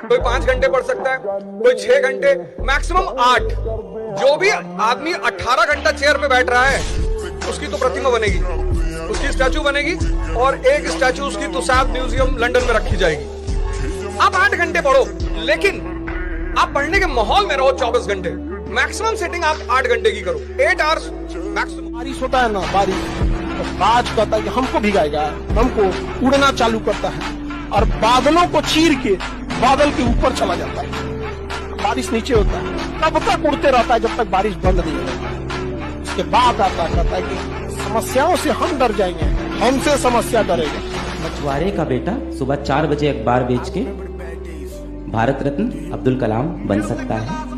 कोई 5 घंटे पढ़ सकता है, कोई 6 घंटे, मैक्सिमम 8। जो भी आदमी 18 घंटा चेयर पे बैठ रहा है उसकी तो प्रतिमा बनेगी, उसकी स्टैचू बनेगी, और एक स्टैचू उसकी तुसाद म्यूजियम लंदन में रखी जाएगी। आप 8 घंटे पढ़ो, लेकिन आप पढ़ने के माहौल में रहो 24 घंटे। मैक्सिमम सेटिंग आप 8 घंटे की करो, 8 आवर्स मैक्सिमम। बारिश होता है ना, बारिश तो बाज कहता है कि हमको भिगाएगा, हमको उड़ना चालू करता है और बादलों को चीर के बादल के ऊपर चला जाता है। बारिश नीचे होता है, तब तक उड़ते रहता है जब तक बारिश बंद नहीं होती। उसके बाद आता कहता है कि समस्याओं से हम डर जाएंगे, हमसे समस्या डरेगा। मछुआरे का बेटा सुबह 4 बजे अखबार बेच के भारत रत्न अब्दुल कलाम बन सकता है।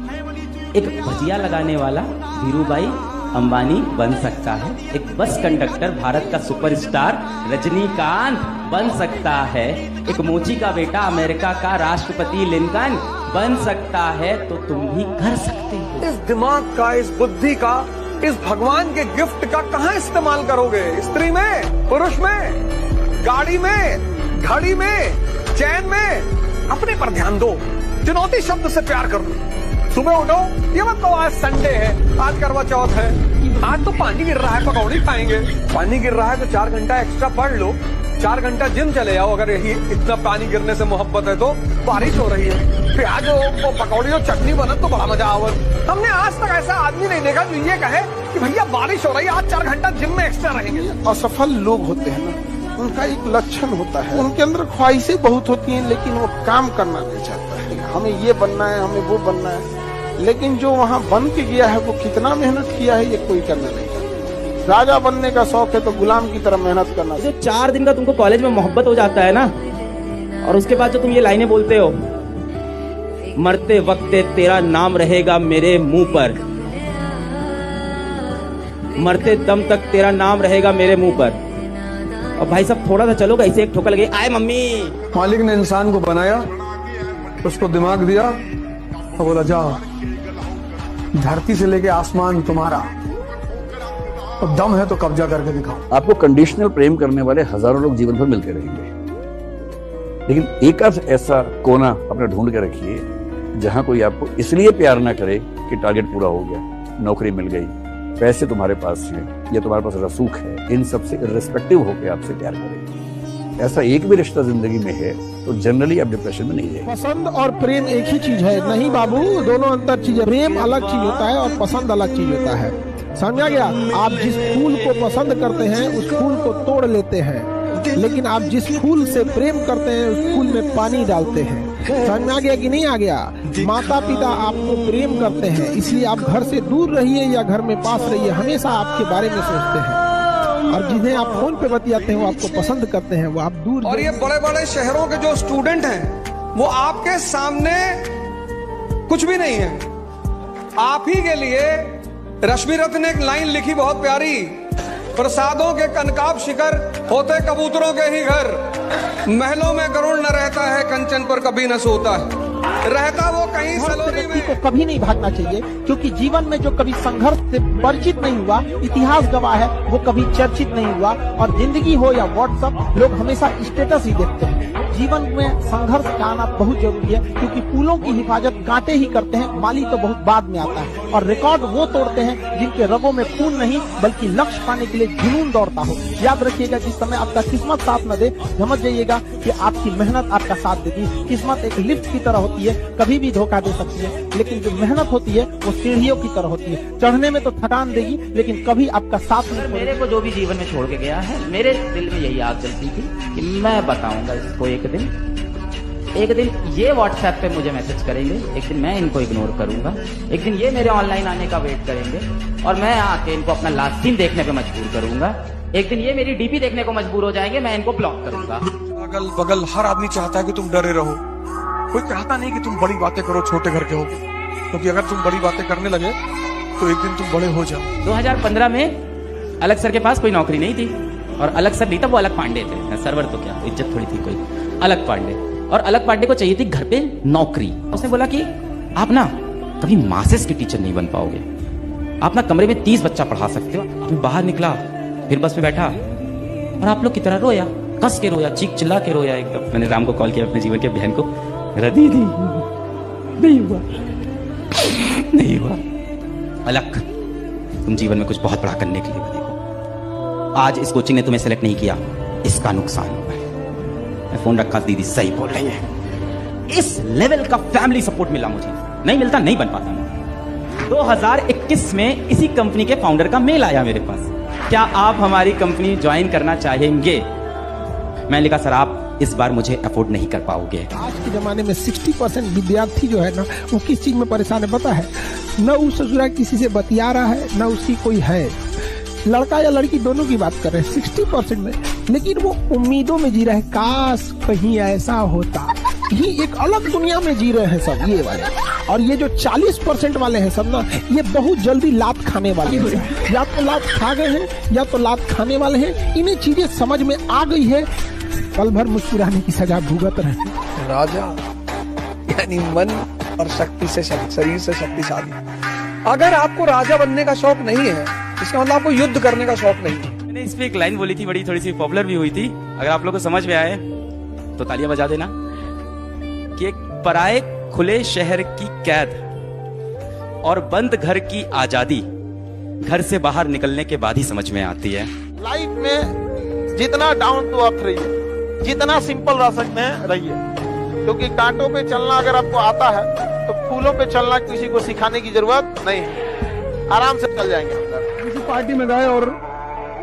एक भजिया लगाने वाला धीरूभाई अंबानी बन सकता है। एक बस कंडक्टर भारत का सुपरस्टार रजनीकांत बन सकता है। एक मोची का बेटा अमेरिका का राष्ट्रपति लिंकन बन सकता है। तो तुम भी कर सकते हो। इस दिमाग का, इस बुद्धि का, इस भगवान के गिफ्ट का कहां इस्तेमाल करोगे? स्त्री में, पुरुष में, गाड़ी में, घड़ी में, चैन में? अपने पर ध्यान दो। चुनौती शब्द से प्यार कर लो। सुबह उठो, ये मत कहो आज संडे है, आज करवा चौथ है, आज तो पानी गिर रहा है, पकौड़ी खाएंगे। पानी गिर रहा है तो 4 घंटा एक्स्ट्रा पढ़ लो, 4 घंटा जिम चले जाओ। अगर यही इतना पानी गिरने से मोहब्बत है तो बारिश हो रही है, प्याज हो, पकौड़ी और चटनी बना तो बड़ा मजा आवत। हमने आज तक ऐसा आदमी नहीं देखा जो ये कहे कि भैया बारिश हो रही है, आज 4 घंटा जिम में एक्स्ट्रा रहेंगे। असफल लोग होते हैं ना, उनका एक लक्षण होता है, उनके अंदर ख्वाहिशें बहुत होती हैं लेकिन वो काम करना नहीं चाहता है। हमें ये बनना है, हमें वो बनना है, लेकिन जो वहाँ बन के गया है वो कितना मेहनत किया है ये कोई करना नहीं चाहता। राजा बनने का शौक है तो गुलाम की तरह मेहनत करना। जो 4 दिन का तुमको कॉलेज में मोहब्बत हो जाता है ना, और उसके बाद जो तुम ये लाइनें बोलते हो, मरते वक्त तेरा नाम रहेगा मेरे मुंह पर, मरते दम तक तेरा नाम रहेगा मेरे मुंह पर। और भाई साहब थोड़ा सा चलोगा, इसे एक ठोकर लगे, आए मम्मी। मालिक ने इंसान को बनाया, उसको दिमाग दिया और बोला जाओ धरती से लेके आसमान तुम्हारा, और दम है तो कब्जा करके दिखाओ। आपको कंडीशनल प्रेम करने वाले हजारों लोग जीवन भर मिलते रहेंगे, लेकिन एक ऐसा कोना अपने ढूंढ के रखिए जहां कोई आपको इसलिए प्यार ना करे कि टारगेट पूरा हो गया, नौकरी मिल गई, पैसे तुम्हारे पास हैं, या तुम्हारे पास रसूख है, इन सब से इर्रिस्पेक्टिव होकर आपसे प्यार करेगी। ऐसा एक भी रिश्ता जिंदगी में है तो जनरली आप डिप्रेशन में नहीं रहेंगे। पसंद और प्रेम एक ही चीज है? नहीं बाबू, दोनों अंतर चीज है। प्रेम अलग चीज होता है और पसंद अलग चीज होता है, समझा गया? आप जिस फूल को पसंद करते हैं उस फूल को तोड़ लेते हैं, लेकिन आप जिस फूल से प्रेम करते हैं उस फूल में पानी डालते हैं। समझ में आ गया कि नहीं आ गया? माता पिता आपको प्रेम करते हैं, इसलिए आप घर से दूर रहिए या घर में पास रहिए, हमेशा आपके बारे में सोचते हैं। और जिन्हें आप फोन पे बतियाते हैं वो आपको पसंद करते हैं, वो आप दूर। और ये बड़े बड़े शहरों के जो स्टूडेंट हैं वो आपके सामने कुछ भी नहीं है। आप ही के लिए रश्मि रत्न ने एक लाइन लिखी बहुत प्यारी, प्रसादों के कनकाब शिखर होते कबूतरों के ही घर, महलों में गरुड़ न रहता है, कंचन पर कभी न सोता है, रहता वो कहीं सलोनी में। को कभी नहीं भागना चाहिए, क्योंकि जीवन में जो कभी संघर्ष से परिचित नहीं हुआ, इतिहास गवाह है, वो कभी चर्चित नहीं हुआ। और जिंदगी हो या व्हाट्सएप, लोग हमेशा स्टेटस ही देखते हैं। जीवन में संघर्ष का आना बहुत जरूरी है, क्योंकि फूलों की हिफाजत कांटे ही करते हैं, माली तो बहुत बाद में आता है। और रिकॉर्ड वो तोड़ते हैं जिनके रगों में खून नहीं बल्कि लक्ष्य पाने के लिए जुनून दौड़ता हो। याद रखिएगा, जिस समय आपका किस्मत साथ न दे, समझ जाइएगा कि आपकी मेहनत आपका साथ देगी। किस्मत एक लिफ्ट की तरह होती है, कभी भी धोखा दे सकती है, लेकिन जो मेहनत होती है वो सीढ़ियों की तरह होती है। चढ़ने में तो थकान देगी लेकिन कभी आपका साथ नहीं। मेरे को जो भी जीवन में छोड़ के गया है, मेरे दिल में यही आग जलती थी कि मैं बताऊंगा इसको। एक दिन ये व्हाट्सएप पे मुझे मैसेज करेंगे, एक दिन मैं इनको इग्नोर करूंगा, एक दिन ये मेरे ऑनलाइन आने का वेट करेंगे और मैं आके इनको अपना लास्ट सीन देखने पे मजबूर करूंगा। एक दिन ये मेरी डीपी देखने को मजबूर हो जाएंगे, मैं इनको ब्लॉक करूंगा। अगल बगल हर आदमी चाहता है कि तुम डरे रहो, कोई चाहता नहीं कि तुम बड़ी बातें करो छोटे घर के हो, क्योंकि अगर तुम बड़ी बातें करने लगे तो एक दिन तुम बड़े हो जाओ। 2015 में अलग सर के पास कोई नौकरी नहीं थी, और अलग सर नहीं था, वो अलग पांडे थे। सर्वर तो क्या इज्जत थोड़ी थी कोई, अलग पांडे। और अलग पांडे को चाहिए थी घर पे नौकरी। उसने बोला कि आप ना कभी मासेस के टीचर नहीं बन पाओगे, आप ना कमरे में 30 बच्चा पढ़ा सकते हो। तो बाहर निकला, फिर बस में बैठा और आप लोग की तरह रोया, कस के रोया, चीख चिल्ला के रोया एकदम। मैंने राम को कॉल किया, अपने जीवन के बहन को, मेरा दीदी नहीं हुआ, नहीं हुआ। अलग, तुम जीवन में कुछ बहुत बड़ा करने के लिए बने हो। आज इस कोचिंग ने तुम्हें सेलेक्ट नहीं किया, इसका नुकसान हुआ है। मैं फोन रखा, दीदी सही बोल रही है। इस लेवल का फैमिली सपोर्ट मिला मुझे, नहीं मिलता नहीं बन पाता मैं। 2021 में इसी कंपनी के फाउंडर का मेल आया मेरे पास, क्या आप हमारी कंपनी ज्वाइन करना चाहेंगे? मैं लिखा, सर आप इस बार मुझे अफोर्ड नहीं कर पाओगे। आज के जमाने में 60% विद्यार्थी जो है ना, वो किस चीज में परेशान है पता है? न वो ससुरा किसी से बतिया रहा है, न उसकी कोई है, लड़का या लड़की दोनों की बात कर रहे हैं 60% में, लेकिन वो उम्मीदों में जी रहे हैं, काश कहीं ऐसा होता। ये एक अलग दुनिया में जी रहे हैं सब ये वाले। और ये जो 40% वाले हैं सब ना, ये बहुत जल्दी लात खाने वाले हैं। या तो लात खा गए हैं या तो लात खाने वाले हैं। इन्हें चीजें समझ में आ गई है, पल भर मुस्कुराने की सजा भुगत रहे हैं। राजा यानी मन और शक्ति से शरीर से शक्तिशाली। अगर आपको राजा बनने का शौक नहीं है, इसका मतलब आपको युद्ध करने का शौक नहीं है। मैंने इस पे एक लाइन बोली थी, बड़ी थोड़ी सी पॉपुलर भी हुई थी। अगर आप लोगों को समझ में आए तो तालियां बजा देना। कि एक पराए खुले शहर की कैद और बंद घर की आजादी घर से बाहर निकलने के बाद ही समझ में आती है। लाइफ में जितना डाउन टू अर्थ रहिए, जितना सिंपल रह सकते हैं रहिए, क्योंकि कांटों पे चलना अगर आपको आता है तो फूलों पे चलना किसी को सिखाने की जरूरत नहीं है, आराम से चल जाएंगे। किसी पार्टी में गए और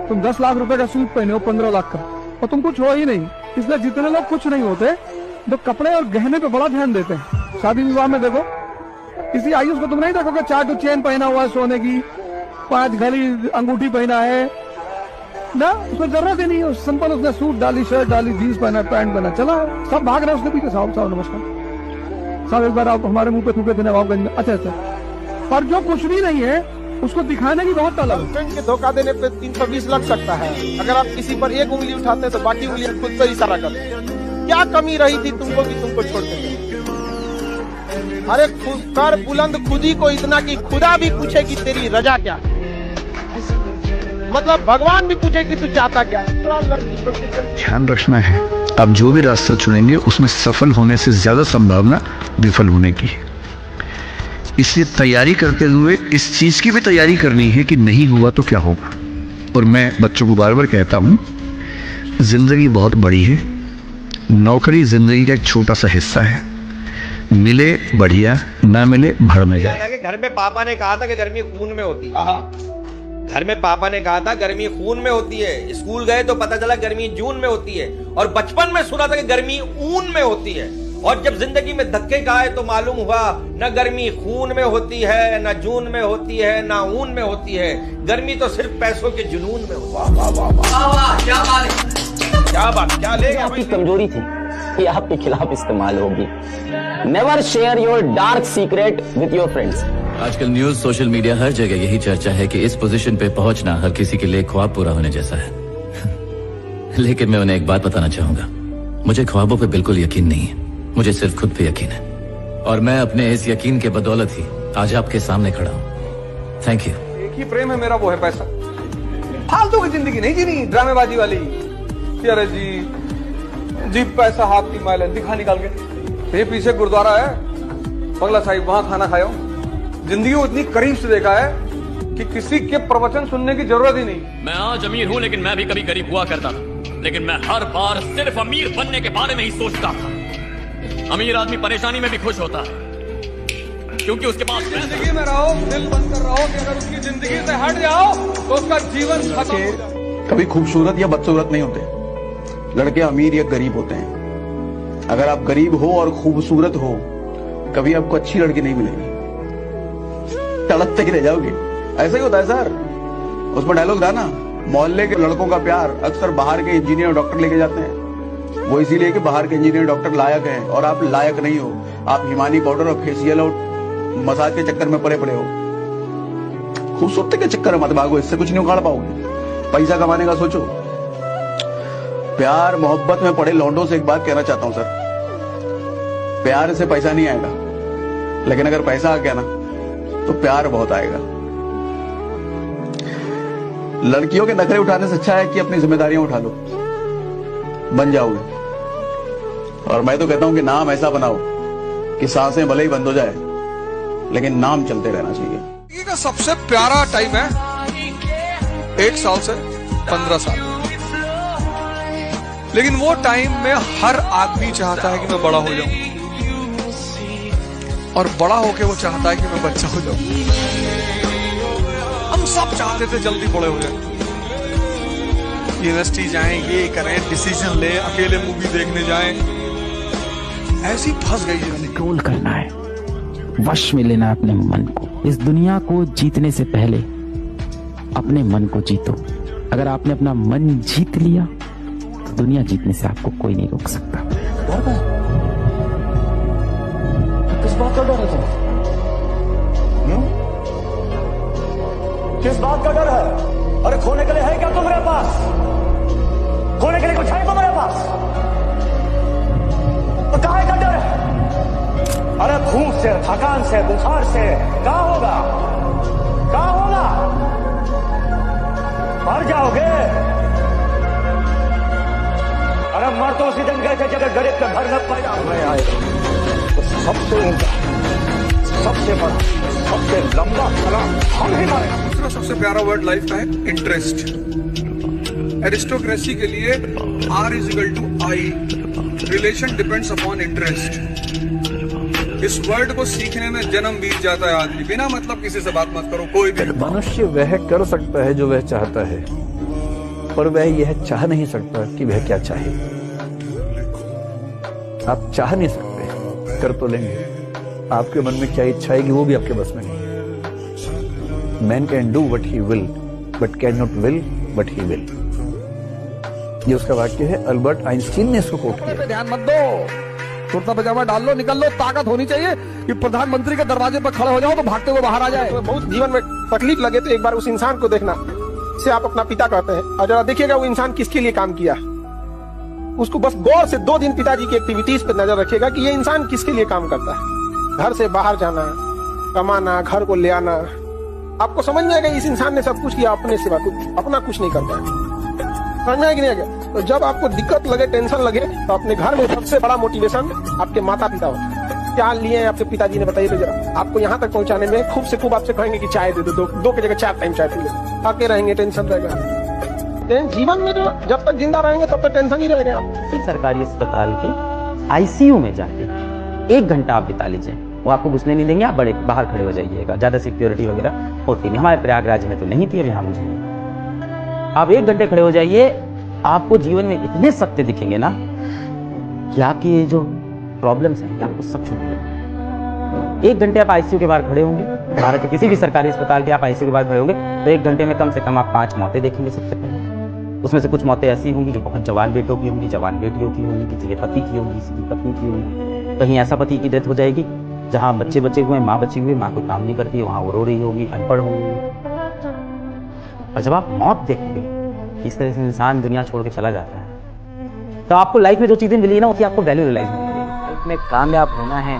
तुम 10 लाख रुपए का सूट पहने हो 15 लाख का, और तुम कुछ हो ही नहीं। इसलिए जितने लोग कुछ नहीं होते तो कपड़े और गहने पे बड़ा ध्यान देते हैं। शादी विवाह में देखो, किसी आयुष को तुम नहीं देखोगे 4 चेन पहना हुआ है सोने की, 5 घड़ी अंगूठी पहना है ना, उसमें जरूरत ही नहीं है। सिंपल उसने सूट डाली, शर्ट डाली, जीन्स पहना, पैंट पहना, चला। सब भाग रहे हैं उसके पीछे। साहब साहब नमस्कार साहब, एक बार आप हमारे मुंह पे थूके थे नवाबगंज में। अच्छा अच्छा, पर जो कुछ भी नहीं है उसको दिखाने की बहुत अलग। गर्लफ्रेंड के धोखा देने पे 320 लग सकता है। अगर आप किसी पर एक उंगली उठाते हैं तो बाकी उंगली खुद से इशारा करते हैं। क्या कमी रही थी तुमको कि तुमको छोड़ते थे? अरे कर बुलंद खुदी को इतना कि खुदा भी पूछे कि तेरी रजा क्या है, मतलब भगवान भी पूछे कि तू चाहता क्या। ध्यान रखना है, आप जो भी रास्ता चुनेंगे उसमें सफल होने से ज्यादा संभावना विफल होने की है। इसलिए तैयारी करते हुए इस चीज की भी तैयारी करनी है कि नहीं हुआ तो क्या होगा। और मैं बच्चों को बार बार कहता हूँ, जिंदगी बहुत बड़ी है, नौकरी जिंदगी का एक छोटा सा हिस्सा है। मिले बढ़िया, ना मिले भर में जाए। घर में पापा ने कहा था कि गर्मी खून में होती है। घर में पापा ने कहा था गर्मी खून में होती है। स्कूल गए तो पता चला गर्मी जून में होती है। और बचपन में सुना था कि गर्मी ऊन में होती है। और जब जिंदगी में धक्के खाए तो मालूम हुआ न गर्मी खून में होती है, न जून में होती है, न ऊन में होती है। गर्मी तो सिर्फ पैसों के जुनून में होती है। वाह वाह वाह वाह, क्या बात, क्या ले गया। आपकी कमजोरी थी कि आपके खिलाफ इस्तेमाल होगी। Never share your dark secret with your friends. आजकल न्यूज, सोशल मीडिया, हर जगह यही चर्चा है कि इस पोजीशन पे पहुंचना हर किसी के लिए ख्वाब पूरा होने जैसा है। लेकिन मैं उन्हें एक बात बताना चाहूंगा, मुझे ख्वाबों पे बिल्कुल यकीन नहीं है, मुझे सिर्फ खुद पे यकीन है। और मैं अपने इस यकीन के बदौलत ही आज आपके सामने खड़ा हूँ। Thank you. एक ही प्रेम है मेरा, वो है पैसा। फालतू की जिंदगी नहीं जीनी, ड्रामेबाजी वाली। अरे जी पैसा हाथ की माइल है, दिखा निकाल के। ये पीछे गुरुद्वारा है बंगला साहिब, वहां खाना खाओ। जिंदगी को इतनी करीब से देखा है कि किसी के प्रवचन सुनने की जरूरत ही नहीं। मैं आज अमीर हूँ, लेकिन मैं भी कभी गरीब हुआ करता था। लेकिन मैं हर बार सिर्फ अमीर बनने के बारे में ही सोचता था। अमीर आदमी परेशानी में भी खुश होता है क्योंकि उसके पास जिंदगी में रहो, दिल बंद कर रहो कि अगर उसकी जिंदगी से हट जाओ तो उसका जीवन खत्म हो जाए। कभी खूबसूरत या बदसूरत नहीं होते, लड़के अमीर या गरीब होते हैं। अगर आप गरीब हो और खूबसूरत हो, कभी आपको अच्छी लड़की नहीं मिलेगी, तड़पते ही रह जाओगे। ऐसा ही होता है सर। उसमें डायलॉग था ना, मोहल्ले के लड़कों का प्यार अक्सर बाहर के इंजीनियर डॉक्टर लेके जाते हैं। वो इसीलिए कि बाहर के इंजीनियर डॉक्टर लायक हैं और आप लायक नहीं हो। आप हिमानी पाउडर और फेशियल और मसाज के चक्कर में पड़े हो। खूबसूरती के चक्कर में मत भागो, इससे कुछ नहीं उखाड़ पाओगे। पैसा कमाने का सोचो। प्यार मोहब्बत में पड़े लौंडों से एक बात कहना चाहता हूं सर, प्यार से पैसा नहीं आएगा, लेकिन अगर पैसा आ गया ना तो प्यार बहुत आएगा। लड़कियों के नखरे उठाने से अच्छा है कि अपनी जिम्मेदारियां उठा लो, बन जाओगे। और मैं तो कहता हूं कि नाम ऐसा बनाओ कि सांसें भले ही बंद हो जाए लेकिन नाम चलते रहना चाहिए। जिंदगी का सबसे प्यारा टाइम है 1 साल से 15 साल, लेकिन वो टाइम में हर आदमी चाहता है कि मैं बड़ा हो जाऊं, और बड़ा होके वो चाहता है कि मैं बच्चा हो जाऊं। हम सब चाहते थे जल्दी बड़े हो जाए, यूनिवर्सिटी जाएं, ये करें, डिसीजन ले, अकेले मूवी देखने जाएं, ऐसी फंस गई जिंदगी। कंट्रोल करना है, वश में लेना अपने मन को। इस दुनिया को जीतने से पहले अपने मन को जीतो। अगर आपने अपना मन जीत लिया तो दुनिया जीतने से आपको कोई नहीं रोक सकता। किस बात का डर है तुम्हें? किस बात का डर है? अरे खोने के लिए है क्या तुम्हारे पास? खोने के लिए कुछ है तुम्हारे पास? तो काहे का डर है? अरे भूख से, थकान से, बुखार से क्या होगा? क्या होगा? मर जाओगे। अरे मर तो उसी दिन गए थे जब गरीब का घर न पैदा हुए आए। तो सबसे ऊंचा, सबसे बड़ा, सबसे लंबा सलाम हम ही मारे। दूसरा सबसे प्यारा वर्ड लाइफ का है इंटरेस्ट। एरिस्टोक्रेसी के लिए R=I, relation depends upon interest. इस वर्ड को सीखने में जन्म बीत जाता है आदमी। बिना मतलब किसी से बात मत करो, कोई भी। मनुष्य वह कर सकता है जो वह चाहता है, पर वह यह चाह नहीं सकता कि वह क्या चाहे। आप चाह नहीं सकते, कर तो लेंगे। आपके मन में क्या इच्छा आएगी वो भी आपके बस में नहीं। Man can do what he will but can not will what he will, ये उसका वाक्य है। अल्बर्ट आइंस्टीन ने इसको कोट किया। ध्यान मत दो, कुर्ता पजामा डाल लो, निकल लो। ताकत होनी चाहिए कि प्रधानमंत्री के दरवाजे पर खड़े हो जाओ तो भागते हुए बाहर आ जाए। तो बहुत जीवन में तकलीफ लगे तो एक बार उस इंसान को देखना जिसे आप अपना पिता कहते हैं, और जरा देखिएगा वो इंसान किसके लिए काम किया। उसको बस गौर से 2 दिन पिताजी की एक्टिविटीज पर नजर रखिएगा कि ये इंसान किसके लिए काम करता है। घर से बाहर जाना, कमाना, घर को ले आना, आपको समझ में आएगा इस इंसान ने सब कुछ किया अपने सिवा, अपना कुछ नहीं करता है। समझ में आएगा नहीं आएगा? तो जब आपको दिक्कत लगे, टेंशन लगे, तो अपने घर में सबसे बड़ा मोटिवेशन आपके माता पिता होता है। क्या लिए आपके पिताजी ने, बताइए तो जरा। आपको यहाँ तक पहुँचाने में खूब से खूब आपसे कहेंगे कि चाय दे दो, 2 की जगह 4 टाइम चाय पी लो। आके रहेंगे, टेंशन रहेगा। जीवन में जो जब तक जिंदा रहेंगे तब तक टेंशन ही रहेगा। आप सरकारी अस्पताल के ICU में जाके 1 घंटा आप बिता लीजिए, वो आपको घुसने नहीं देंगे। आप बड़े बाहर खड़े हो जाइएगा, ज्यादा सिक्योरिटी वगैरह होती नहीं। हमारे प्रयागराज में तो नहीं थी, अभी हम आप 1 घंटे खड़े हो जाइए, आपको जीवन में इतने सत्य दिखेंगे ना कि आपकी ये जो प्रॉब्लम्स हैं आपको सब छूट। 1 घंटे आप ICU के बाहर खड़े होंगे, भारत के किसी भी सरकारी अस्पताल के आप ICU के बाहर खड़े होंगे तो 1 घंटे में कम से कम आप 5 मौतें देखेंगे। सबसे पहले उसमें से कुछ मौतें ऐसी होंगी जो बहुत जवान बेटों की होंगी, जवान बेटियों की होंगी, किसी के पति की होंगी, किसी की पत्नी की होंगी। कहीं ऐसा पति की डेथ हो जाएगी जहाँ बच्चे बचे हुए, माँ बची हुई, माँ को काम नहीं करती, वहाँ वो रो रही होगी, अनपढ़ होगी। और जब आप मौत देखोगे इस तरह से इंसान दुनिया छोड़ के चला जाता है, तो आपको लाइफ में जो चीजें मिली ना उसकी आपको वैल्यू रियलाइज होगी। लाइफ में कामयाब होना है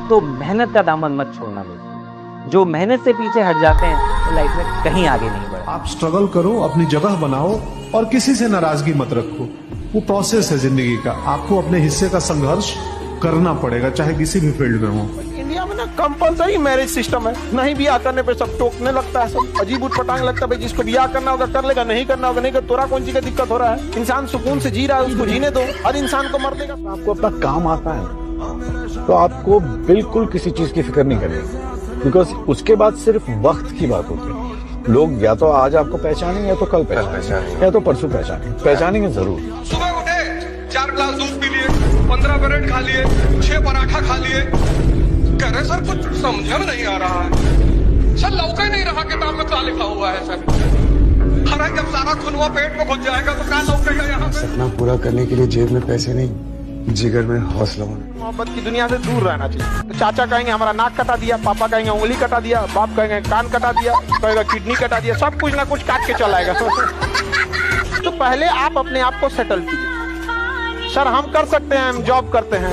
तो मेहनत का दामन मत छोड़ना। लोग जो मेहनत से पीछे हट जाते हैं तो लाइफ में कहीं आगे नहीं बढ़ते। आप स्ट्रगल करो, अपनी जगह बनाओ और किसी से नाराजगी मत रखो। वो प्रोसेस है जिंदगी का, आपको अपने हिस्से का संघर्ष करना पड़ेगा, चाहे किसी भी फील्ड में हो। इंडिया में ना कंपलसरी मैरिज सिस्टम है, नहीं ब्याह करने पे सब टोकने लगता है, सब अजीब उटपटांग लगता है। भाई जिसको ब्याह करना होगा कर लेगा, नहीं करना होगा नहीं कर। तोरा कौन सी का दिक्कत हो रहा है? इंसान सुकून से जी रहा है, उसको जीने दो। हर इंसान को मर देगा। आपको अपना काम आता है तो आपको बिल्कुल किसी चीज की फिक्र नहीं करनी, बिकॉज उसके बाद सिर्फ वक्त की बात होती है। लोग या तो आज आपको पहचानेंगे, या तो कल पहचानेंगे, या तो परसों पहचानेंगे जरूर। सुबह उठे, 4 ग्लास दूध पी लिए, 15 ब्रेड खा लिए, 6 पराठा खा लिए। कह रहे सर कुछ समझ में नहीं आ रहा है सर, लौका ही नहीं रहा किताब में क्या लिखा हुआ है सर। अरे जब सारा खुनवा पेट में घुस जाएगा तो क्या लौकेगा यहाँ पे? सपना पूरा करने के लिए जेब में पैसे नहीं, जिगर में हौसला होना। मोहब्बत की दुनिया से दूर रहना चाहिए। तो चाचा कहेंगे हमारा नाक कटा दिया, पापा कहेंगे उंगली कटा दिया, बाप कहेंगे कान कटा दिया, कहेगा किडनी कटा दिया, सब कुछ ना कुछ काट के चलाएगा। तो पहले आप अपने आप को सेटल कीजिए। सर हम कर सकते हैं, हम जॉब करते हैं,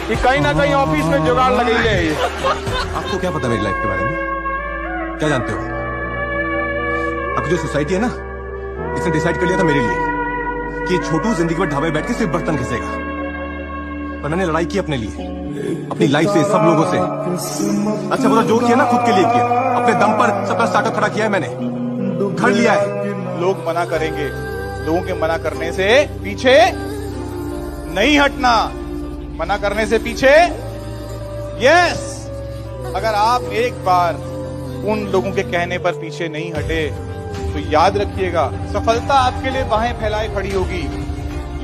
कि कहीं ना कहीं ऑफिस में जुगाड़ लगेगा। आपको क्या पता मेरी लाइफ के बारे में? क्या जानते हो? अब जो सोसाइटी है ना, इसने डिसाइड कर लिया था मेरे लिए कि छोटू जिंदगी भर ढाबे बैठ के सिर्फ बर्तन घिसेगा। पर मैंने लड़ाई की अपने लिए, अपनी लाइफ से, सब लोगों से। अच्छा बुरा जो किया ना खुद के लिए किया, अपने दम पर सबका स्टार्टअप खड़ा किया है मैंने, घर लिया है। लोग मना करेंगे, लोगों के मना करने से पीछे नहीं हटना, मना करने से पीछे यस। अगर आप एक बार उन लोगों के कहने पर पीछे नहीं हटे तो याद रखिएगा सफलता आपके लिए बाहें फैलाए खड़ी होगी।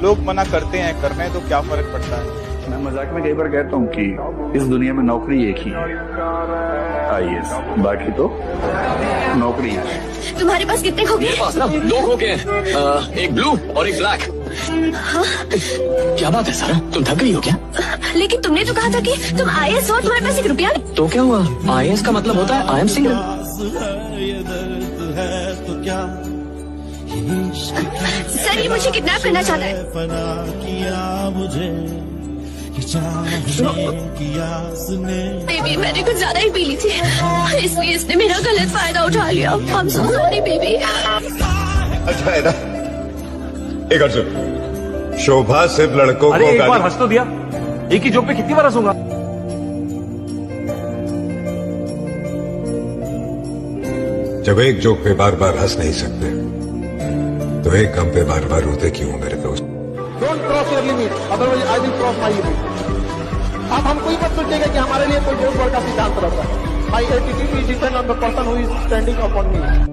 लोग मना करते हैं, करने तो क्या फर्क पड़ता है। मैं मजाक में कई बार कहता हूँ कि इस दुनिया में नौकरी एक ही है, IAS, बाकी तो नौकरी है। तुम्हारे पास कितने खोके? मेरे पास ना 2 खोके हैं, एक ब्लू और एक ब्लैक। हाँ? क्या बात है सारा, तुम थक गई हो क्या? लेकिन तुमने तो कहा था कि तुम IAS हो, तुम्हारे पास 1 रुपया नहीं। तो क्या हुआ? IAS का मतलब होता है आई एम सिंगल। सर ये मुझे किडनैप करना चाहता है। बेबी मैंने कुछ ज्यादा ही पी ली थी, इसलिए इसने मेरा गलत फायदा उठा लिया। I'm so sorry baby. अच्छा है ना, एक अर्जुन, शोभा सिर्फ लड़कों को एक बार हंस तो दिया, एक ही जोक पे कितनी बार हंसूंगा? जब एक जोक पे बार बार हंस नहीं सकते तो एक गम पे बार बार रोते क्यों मेरे दोस्त? Don't cross your limit, otherwise I will cross my limit. अब हमको ही मत सोचेगा कि हमारे लिए कोई बहुत बड़ा सिद्धांत रहता है। My attitude is depend on the person who is standing upon me.